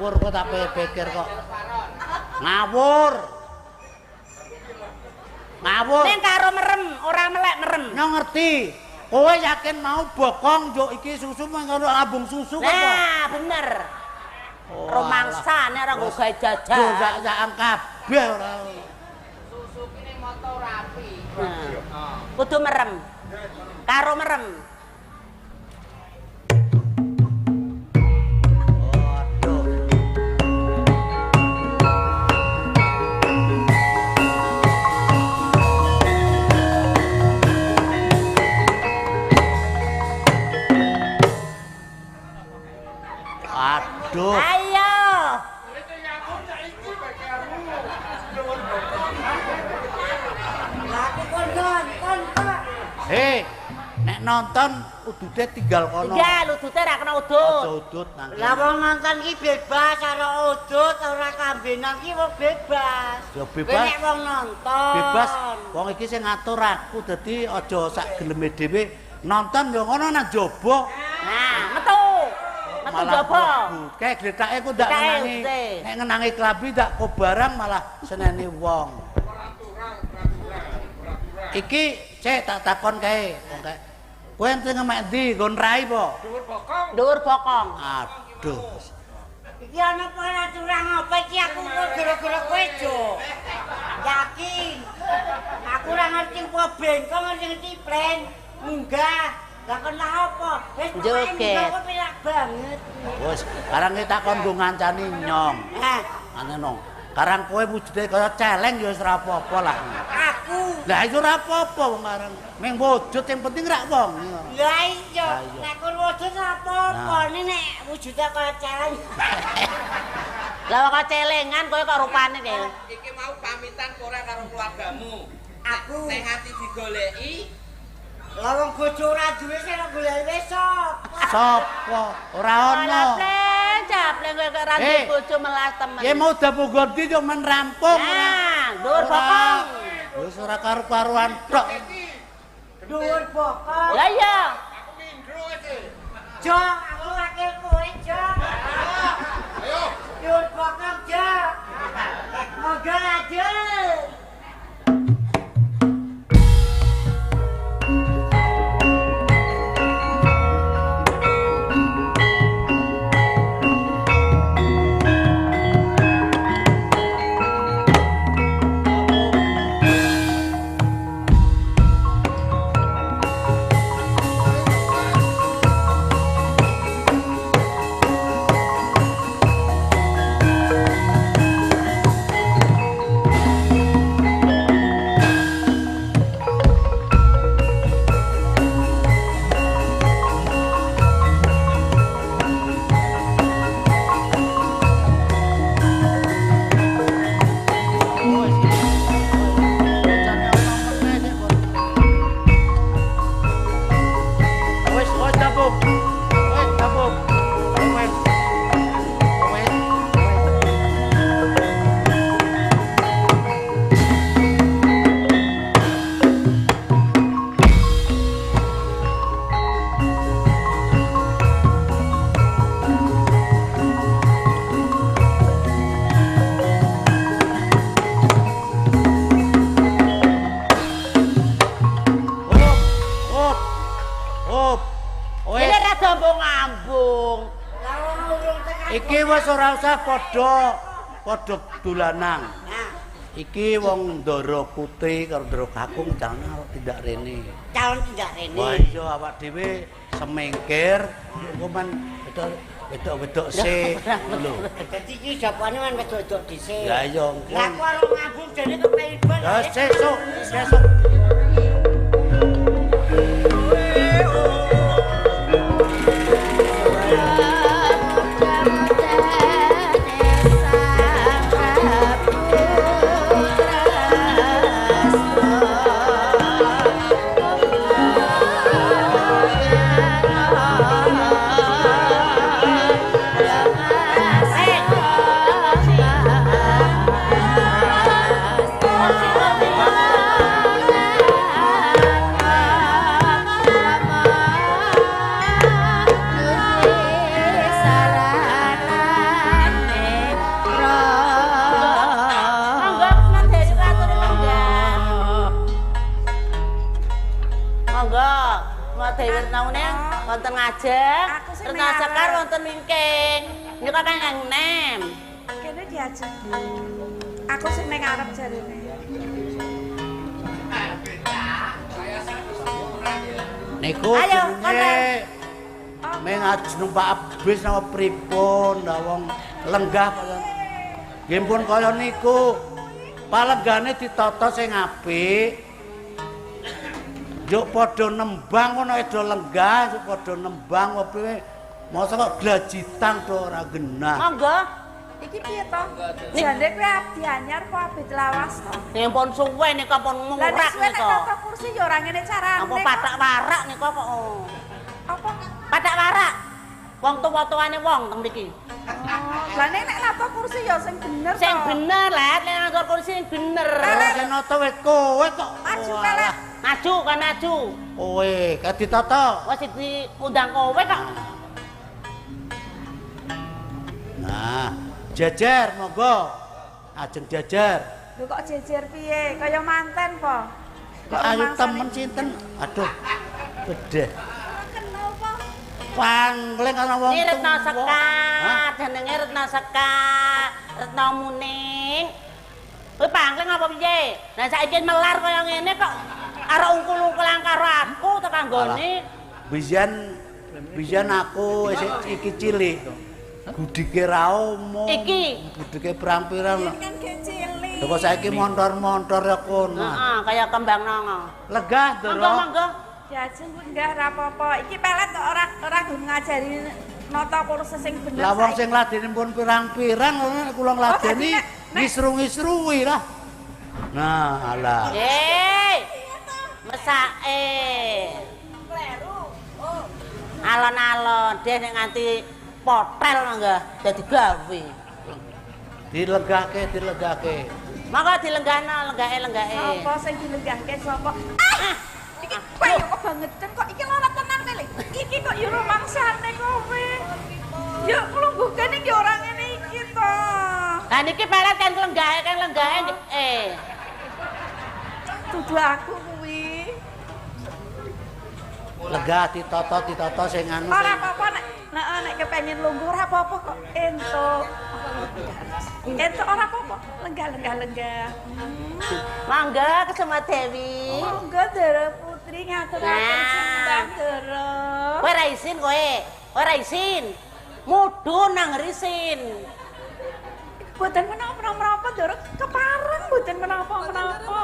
ngawur kok tak pikir kok. Ngawur. Ngawur. Ning karo merem, ora melek merem. Nyong ngerti. Kowe yakin mau bokong yo iki susu karo lambung susu kok. Nah, bener. Romangsane ora nggo gawe jajan. Yo sak-sakan kabeh ora. Susu kene moto rapi. Kudu merem. Karo merem. Aduh. Ayo. Hei, nek nonton udude tinggal kono. Tinggal udude ra kena udut. Aja udut nang. Lah wong nonton ki bebas ora udut, ora kambenan ki wong bebas. Ya bebas. Nek wong nonton. Bebas. Wong iki sing ngatur aku dadi aja sak geleme dhewe nonton yo ngono nang jaba. Nah, metu. Metu jaba. Kayak gletake ku ndak Gletake ngenangi. udhe. Nek ngenangi klambi ndak kok barang malah seneni wong. Iki cek tak takon kae. Kowe ente ngemek ndi? Nggon rai po? Dhuwur bokong. Aduh. Iki ana peraturan apa iki aku kok gara-gara kowe, Jo. Yakin. Aku ora ngerti apa bengkong ngerti plan. Munggah. Lah kena apa? Wis Joget. kok pelak banget. Wes, sekarang kita takon nggo ngancani nyong. Hah, Ane nong. Karang kowe wujude kaya celeng ya wis ora apa-apa lah. aku. Lah itu ora apa-apa wong karang. Ming wujud yang penting rak wong. Lah iya, Lah iya. nek kon wujud apa-apa, nek wujude kaya celeng. Lah kok celengan kowe kok rupane kene. Iki mau pamitan ora karo keluargamu. Aku. Nek ati digoleki, Lah wong bojo ora duwe sing golek wis sapa? Sopo? Ora ono. Japleng kowe kok ra Eh. bojo melas temen. Ya mau dapur ganti yo men rampung. Nah, dhuwur bokong. Wis ora karo-karuan tok. Dhuwur bokong. Lah iya. Jo, aku wakil kowe, Jo. Ayo. Dhuwur bokong, Jo. Moga lanjut. Wis kok dapur. Wis dapur. Wis. Wis. Op. Op. Wis. Ini ra ngambung. Lah wong urung tekan. Iki wis ora usah padha dolanan. Nah, Iki wong Ndara Putri karo Ndara Kakung calon tidak rene. calon tidak rene. Wah iya awak dhewe semengkir engko men wedok-wedok sik lho. Dadi iki japane men wedok dhisik. Ya iya. Lah aku arep ngambung dene kepengen. Ya sesuk. Dewi Retnaune wonten ngajeng, Aku sing Retna ning Sekar arep. wonten wingking. Nika kan yang nem. Kene diajak. Aku sing ning arep jarene. Niku Ayo, jenenge meng ajeng numpak bis napa pripun, lah wong lenggah kaya. Nggih pun kaya niku. Palenggane ditata sing apik. Juk padha nembang ngono do lenggah, juk padha nembang opo mosok kok glajitan to ora genah. Monggo. Iki piye to? Jane kowe abdi anyar apa abdi lawas to? Sing pun suwe nika pun Lah murak nek suwe nek nika. tata kursi ya ora ngene carane. Apa patak warak nika kok. Apa? Patak warak. Wong tuwa-tuwane wong teng mriki. Lah nek tata kursi ya sing bener to. Sing bener lah, nek ngatur kursi sing bener. Sing nata wis kowe kok. Maju Walah. pelek. Maju kan maju. Kowe ka ditata. Wis diundang kowe kok. Nah, jajar monggo. Ajeng jajar. Lho kok jejer piye? Kaya manten po. Kok ayu temen sinten? Aduh. Bedeh. Kenal po. Pangling ana wong Ini Retna tuwa. Sekar, Hah? jenenge Retna Sekar, Retna Muning. Kowe pangling apa piye? Lah saiki melar kaya ngene kok arep ungkul-ungkulan karo aku tekan nggone. Biyen aku isih iki cilik. Gudike ra omong. Iki? Gudike pirang-pirang. Kan kecilik. Kok saiki montor-montor ya kono. Heeh, kaya kembang nongo. Legah, Monggo, Doro. monggo. Diajeng ku enggak ra apa-apa. Iki pelet kok ora gelem ngajari nata kursi sing bener. Lah wong saiki. sing ladeni pun pirang-pirang kula ngladeni dadi ngisru-ngisruwi lah. Nah, alah. Hei. Mesake. Alon-alon deh nek nganti potel mangga dadi gawe. Dilegake. Monggo dilenggahno, lenggake. Apa sing dilenggahke sapa? Ah! Iki kowe yo kebangetan kok iki lara tenan kali. Iki kok yo rumangsane kowe. Yo nglungguhke iki ora ngene iki to. Lah niki pelet kan lenggahe Dudu aku kuwi. Legah ditata sing anu. Ora sing- apa-apa nek kepengin lungguh ora apa-apa kok entuk. Entuk ora apa-apa. Lenggah. Mangga Kesuma Dewi. Monggo Dara Putri ngaturaken Nah. sembah Dara. Kowe ra isin kowe. Kowe ra isin. Mudhun nang risin. Boten menapa-menapa Dara kepareng boten menapa-menapa.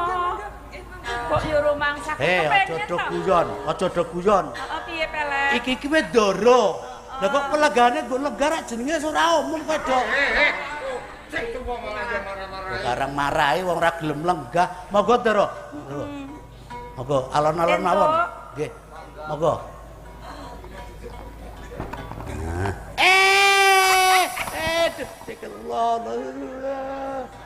Kok yo rumangsa aja do guyon, Heeh piye pelek? Iki wis Doro. Lah kok pelegane nggo lega ra jenenge ora umum kowe do. Sing tuwa malah aja marah-marah. Sekarang marahi wong ora gelem lenggah. Monggo Doro. Monggo alon-alon Entuk. mawon. Nggih. Monggo. Nah. Sikelullah.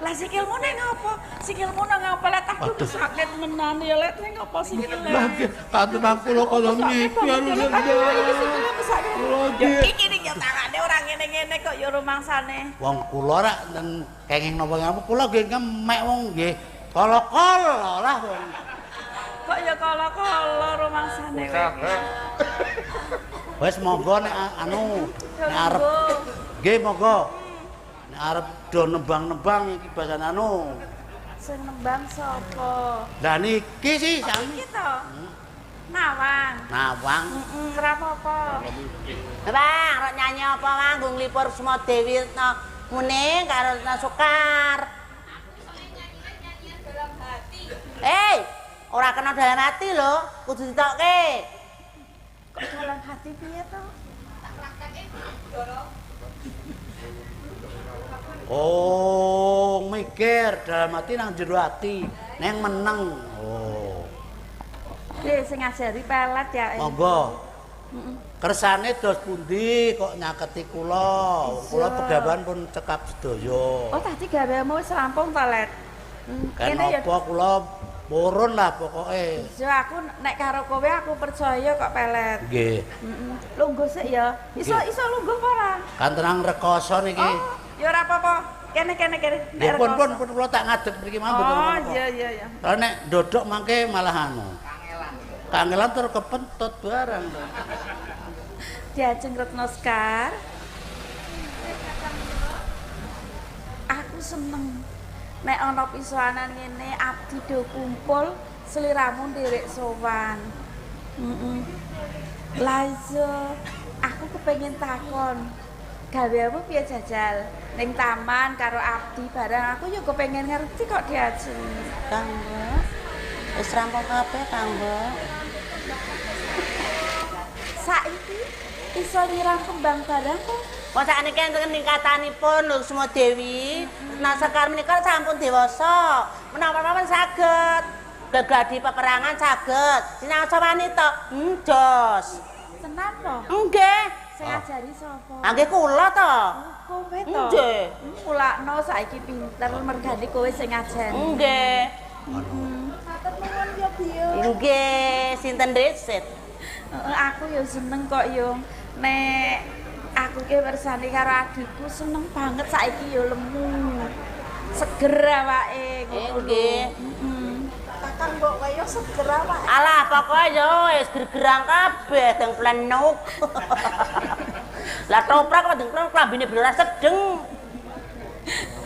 Lah sikilmu ning ngopo? Sikilmu nang ngopo let aku Aduh. sakit menan ya let ning ngopo sikilmu? Kateng kula kaya niki Ya iki ning ya tangane ora ngene-ngene kok ya rumangsane. Wong kula rak kenging napa ngamu kula nggih ngemek wong nggih kala-kala lah wong. Kok ya kala-kala rumangsane kowe. Wis monggo nek anu Ya, nek arep monggo. nggih monggo. Nek arep do nembang-nembang iki basan anu. Sing nembang sapa? Lah niki sih sami Iki to. Nawang. nawang. Ora apa-apa. Bang, rok nyanyi apa Bang? Nggo nglipur Kesuma Dewi Retna Muning karo Retna Sekar. Hei, ora kena dalam hati lho, kudu ditokke. Kok dalam hati piye to? Oh, mikir dalam hati nang jero hati, neng meneng. Oh, Sing ngajari pelet ya. monggo. Kersane dos pundi kok nyaketi kula? Kula pegawan pun cekap sedaya. Oh, tadi gawemu wis rampung to, Let. Kan Kene ya. apa kula purun lah pokoke. Jo aku nek karo kowe aku percaya kok pelet. Nggih. Lungguh sik ya. Iso lungguh apa ora? Kan terang rekoso niki. Oh, ya ora apa-apa. Kene. Nggih pun kula tak ngadeg mriki mawon. Oh, iya. Kalau nek ndodok mangke malah anu. kangelan terus kepentut barang to. Diajeng Retno Sekar. Aku seneng nek ana pisanan ngene abdi do kumpul sliramu nderek sowan. Lah iya, aku kepengin takon. Gawe apa piye jajal ning taman karo abdi barang aku yo kepengin ngerti kok diajeng. Kang Mbok. Wis rampung kabeh Kang Mbok. Saiki iso nyirang kembang barang kok. Masakane kenten ningkatanipun lho Semua Dewi. Nah Sekar menika sampun dewasa. Menapa-menapa saged. Gegadi peperangan saged. Sinaosa wanita. Jos. Tenan po? Nggih. Sing ngajari sapa? Nggih kula to. Kowe to? Nggih. Mulakno saiki pinter mergane kowe sing ngajari. Nggih. Matur nuwun ya Biyo. Nggih, sinten riset? Aku ya seneng kok yo. Nek aku ki bersani karo adikku seneng banget saiki yo lemu. Seger awake ngono lho. Nggih. Kakang mbok kaya seger awake. Alah pokoke yo wis gergerang kabeh deng plenuk. Lah toprak kok deng klambine blora sedeng.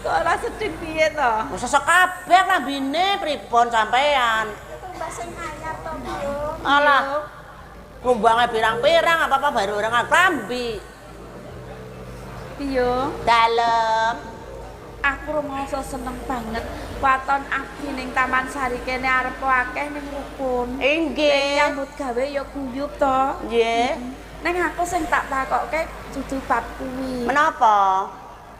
Kok ora sedeng piye to? Wis sesek kabeh klambine pripun sampean? Mbak sing anyar to Biyo. Alah. Kumbange pirang-pirang apa-apa baru orang klambi. Biyo. Dalem. Aku rumangsa seneng banget waton abdi ning Taman Sari kene arep akeh ning rukun. Inggih. Nyambut gawe ya guyub to. Nggih. Ning aku sing tak takokke dudu bab kuwi. Menapa?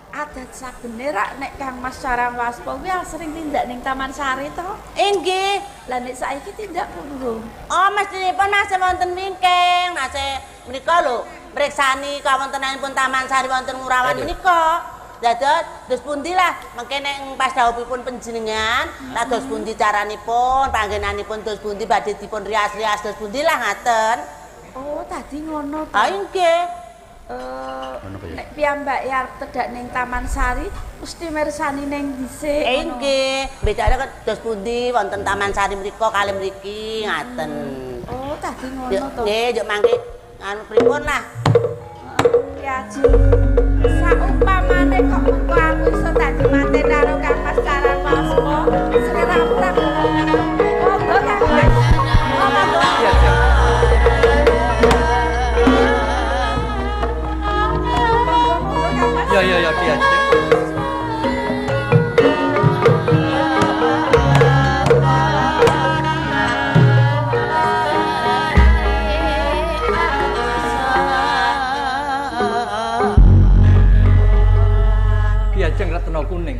Adat sabene rak nek Kang Mas Sarang Waspa kuwi asring tindak ning Taman Sari to. Inggih. Lah nek saiki tindak purung. Oh, mestinipun nase wonten wingking, nase menika lho, mriksani kawontenanipun Taman Sari wonten Ngurawan menika. Dados pundi lah mengke nek pas dawuhipun panjenengan, dados pundi caranipun, panggenanipun dos pundi badhe dipun rias-rias dos pundi lah ngaten. Oh, tadi ngono to. Ah nggih. Nek piyambak arep tedak ning Taman Sari mesti mirsani ning dhisik. Nggih, bedane kok dos pundi wonten Taman Sari mriku kalih mriki ngaten. Oh, tadi ngono to. Nggih, yo mangke anu pripun lah. Ya Ji. Saumpamane kok mengko aku iso dadi manten karo Kang Mas Sarang Waspa, sliramu ra monggo Kang Mas. Oh, monggo. Ya Diajeng. Diajeng Retno Kuning.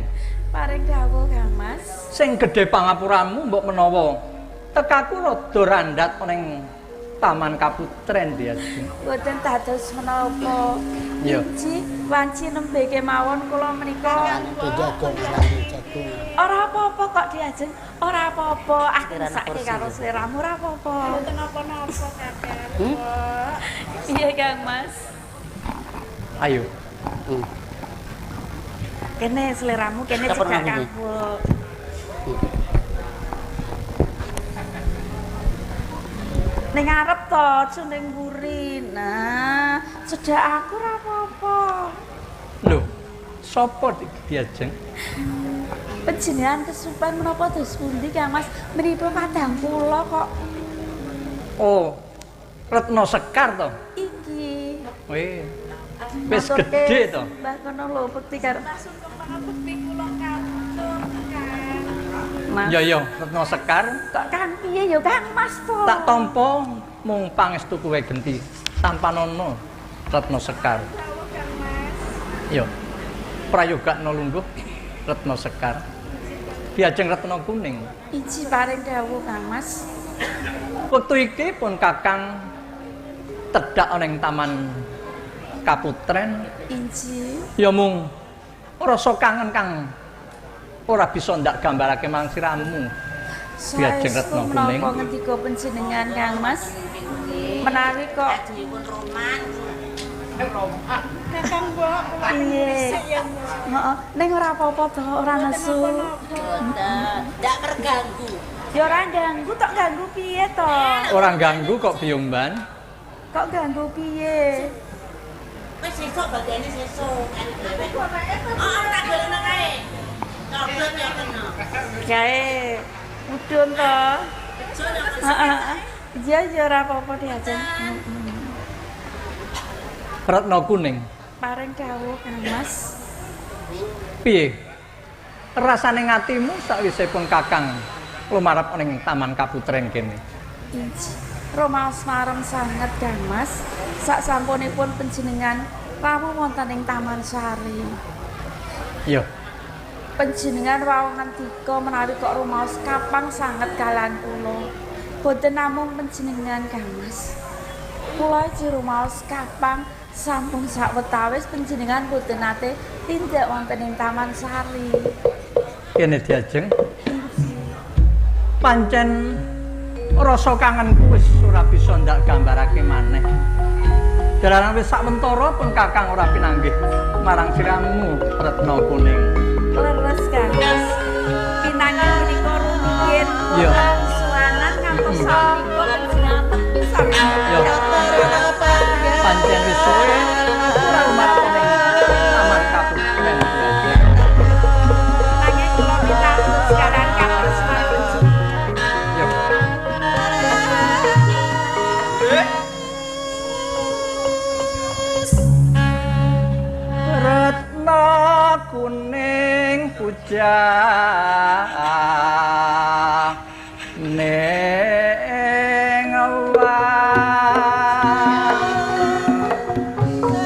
Paring dawuh Kang Mas. Sing gedhe pangapuramu mbok menawa tekaku rada randhat ning Taman Kaputren Diajeng. Boten dados menapa. Iya. Ji, wanci nembe kemawon kula menika. Jagung lambe jagung. Ora apa-apa kok Diajeng. Ora apa-apa. Aku sakke karo sliramu ora apa-apa. Boten napa-napa kabeh. Iya Kang Mas. Ayo. Kene sliramu kene Kapan cekak namanya? kanggo. Ning arep to, aja ning mburi. Nah, cedak aku ora apa-apa. Lho, sapa Diajeng? Panjenengan kesupen menapa dos pundi Kang Mas? Mripun kadang kula kok. Oh, Retno Sekar to. Iki. Weh. Wis Maturke, gedhe to. Mbah kono lho bekti karo. Bekti kula katur Kang. Mas. Ya Retno Sekar. Kok kan piye ya Kang Mas to? Tak tampa mung pangestu kowe genti tampanono Retno Sekar. Yo. Prayogakno lungguh Retno Sekar. Diajeng Retno Kuning. Iji paring dawuh Kang Mas. Wektu iki pun Kakang tedak ning Taman Kaputren. Inji. Ya mung rasa kangen kang ora bisa ndak gambarake marang siramu. Diajeng Retno Kuning. Menapa ngendika panjenengan Kang Mas? Menawi kok Dipun roman. Kakang Mbok piye? Heeh, ning ora apa-apa to, ora nesu. Ndak terganggu. Ya ora ganggu tok ganggu piye to? Ora ganggu kok Biyomban. Kok ganggu piye? Wis sesuk bagiane sesuk. Oh, tak golekno kae. Ngobrol ya kena. Kae mudun to. Bejo ya kena. Heeh. Iya ya ora apa-apa diajeng. Retno kuning. Paring dawuh Kang Mas. Piye? Rasane ngatimu sakwisepun Kakang lumarep ning Taman Kaputren kene. Inci. Romaos marem sanget Kang Mas. Sak sampunipun panjenengan rawuh wonten ing Taman Sari. Iya. Panjenengan wau ngendika menawi kok rumaos kapang sanget kalan kula. Boten namung panjenengan Kang Mas. Kula iki rumaos kapang sampun sawetawis panjenengan boten nate tindak wonten ing Taman Sari. Kene diajeng. Pancen rasa kangenku wis ora bisa ndak gambarake maneh. Dalaran wis sawentara pun Kakang ora pinanggih marang siramu Retno Kuning. Leres Kang Mas. Pinanggih menika rumiyin Iya. suwanan ngantos sampun panjenengan sampeyan. Yo. Pancen wis suwe ora lumarep ning Taman Kaputren. Nanging kula pitados sekarang kados mawon. Yo. Retno Kuning pujang ning Allah.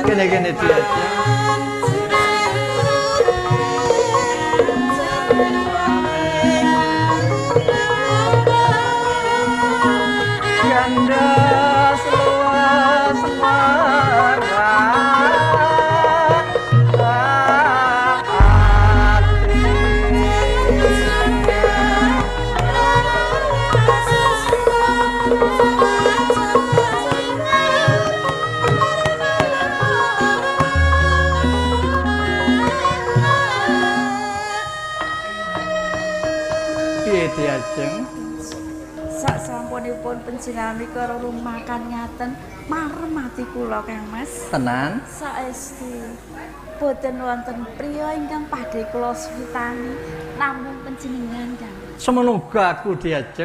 Gini dia aja. Gandas luas piye diajeng? Sak sampunipun panjenengan menika rumakan ngaten marem ati kula Kang Mas. Tenan? Saestu boten wonten priya ingkang badhe kula suwitani namung panjenengan Kang. Semono uga aku diajeng